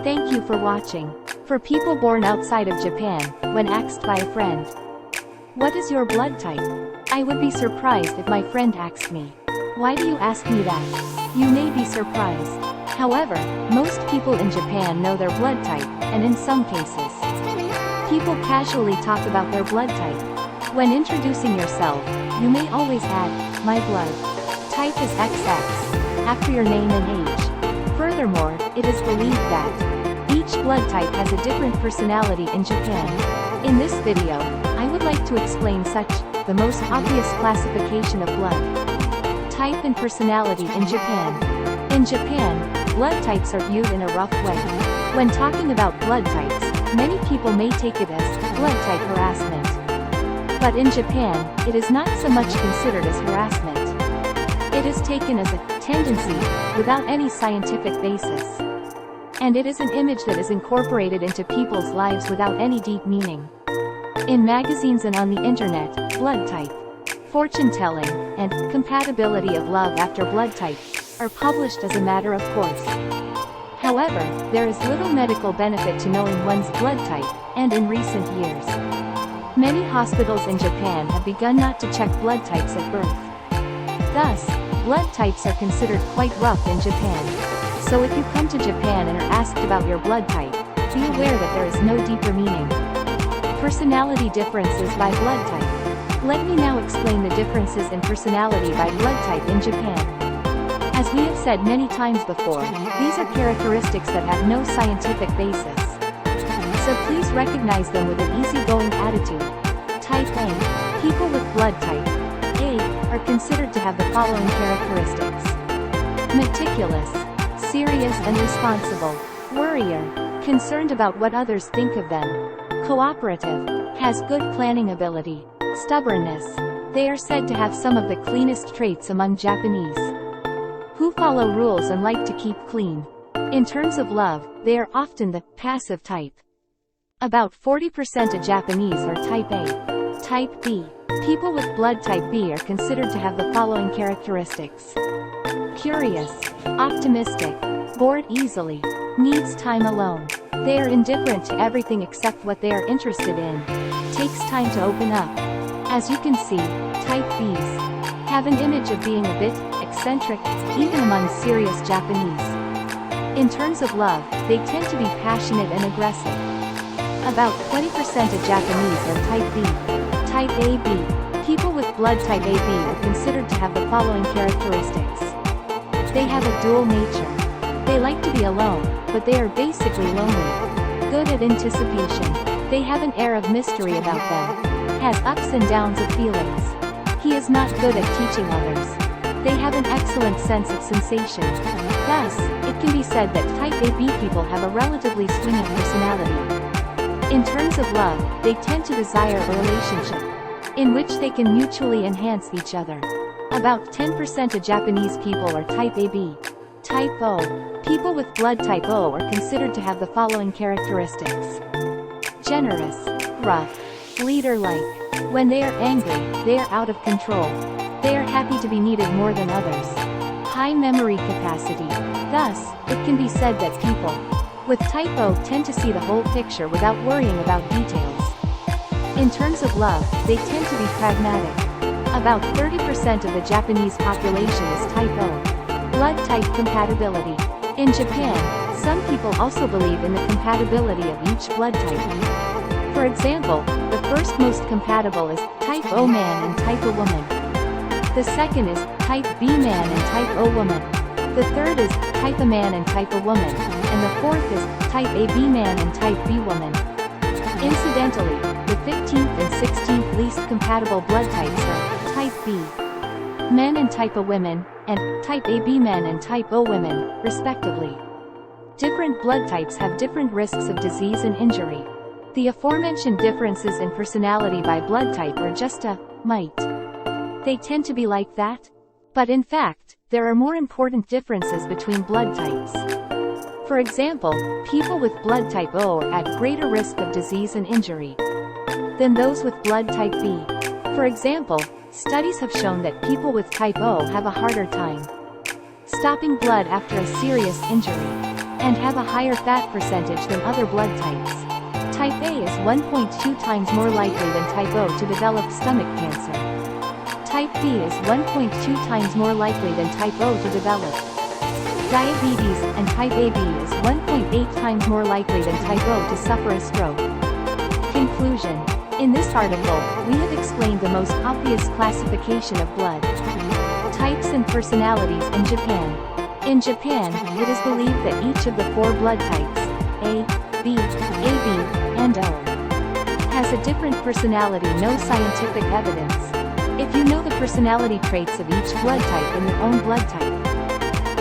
Thank you for watching. For people born outside of Japan, when asked by a friend, "What is your blood type?" I would be surprised if my friend asked me, "Why do you ask me that?" You may be surprised. However, most people in Japan know their blood type, and in some cases, people casually talk about their blood type. When introducing yourself, you may always add, "My blood type is XX," after your name and age. Furthermore, it is believed that each blood type has a different personality in Japan. In this video, I would like to explain the most obvious classification of blood type and personality in Japan. In Japan, blood types are viewed in a rough way. When talking about blood types, many people may take it as blood type harassment. But in Japan, it is not so much considered as harassment. It is taken as a tendency, without any scientific basis. And it is an image that is incorporated into people's lives without any deep meaning. In magazines and on the internet, blood type, fortune-telling, and compatibility of love after blood type are published as a matter of course. However, there is little medical benefit to knowing one's blood type, and in recent years, many hospitals in Japan have begun not to check blood types at birth. Thus, blood types are considered quite rough in Japan. So if you come to Japan and are asked about your blood type, be aware that there is no deeper meaning. Personality differences by blood type. Let me now explain the differences in personality by blood type in Japan. As we have said many times before, these are characteristics that have no scientific basis. So please recognize them with an easygoing attitude. Type A. People with blood type A are considered to have the following characteristics: meticulous, serious and responsible, worrier, concerned about what others think of them, cooperative, has good planning ability, stubbornness. They are said to have some of the cleanest traits among Japanese, who follow rules and like to keep clean. In terms of love, they are often the passive type. About 40% of Japanese are type A. Type B. People with blood type B are considered to have the following characteristics: curious, optimistic, bored easily, needs time alone. They are indifferent to everything except what they are interested in. Takes time to open up. As you can see, type Bs have an image of being a bit eccentric, even among serious Japanese. In terms of love, they tend to be passionate and aggressive. About 20% of Japanese are type B. Type AB. People with blood type AB are considered to have the following characteristics. They have a dual nature. They like to be alone, but they are basically lonely. Good at anticipation. They have an air of mystery about them. Has ups and downs of feelings. He is not good at teaching others. They have an excellent sense of sensation. Thus, it can be said that type AB people have a relatively swinging personality. In terms of love, they tend to desire a relationship in which they can mutually enhance each other. About 10% of Japanese people are type AB. Type O. People with blood type O are considered to have the following characteristics: generous, rough, leader-like. When they are angry, they are out of control. They are happy to be needed more than others. High memory capacity. Thus, it can be said that people with type O tend to see the whole picture without worrying about details. In terms of love, they tend to be pragmatic. About 30% of the Japanese population is type O. Blood type compatibility. In Japan, some people also believe in the compatibility of each blood type. For example, the first most compatible is type O man and type O woman. The second is type B man and type O woman. The third is type A man and type A woman. And the fourth is type AB man and type B woman. Incidentally, the 15th and 16th least compatible blood types are type B men and type A women, and type AB men and type O women, respectively. Different blood types have different risks of disease and injury. The aforementioned differences in personality by blood type are just a might. They tend to be like that. But in fact, there are more important differences between blood types. For example, people with blood type O are at greater risk of disease and injury than those with blood type B. For example, studies have shown that people with type O have a harder time stopping blood after a serious injury. and have a higher fat percentage than other blood types. Type A is 1.2 times more likely than type O to develop stomach cancer. Type B is 1.2 times more likely than type O to develop diabetes, and type AB is 1.8 times more likely than type O to suffer a stroke. Conclusion. In this article, we have explained the most obvious classification of blood types and personalities in Japan. In Japan, it is believed that each of the 4 blood types, A, B, AB, and O, has a different personality. No scientific evidence. If you know the personality traits of each blood type in your own blood type,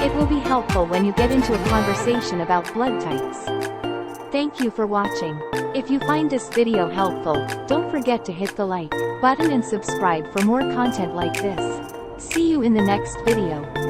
it will be helpful when you get into a conversation about blood types. Thank you for watching. If you find this video helpful, don't forget to hit the like button and subscribe for more content like this. See you in the next video.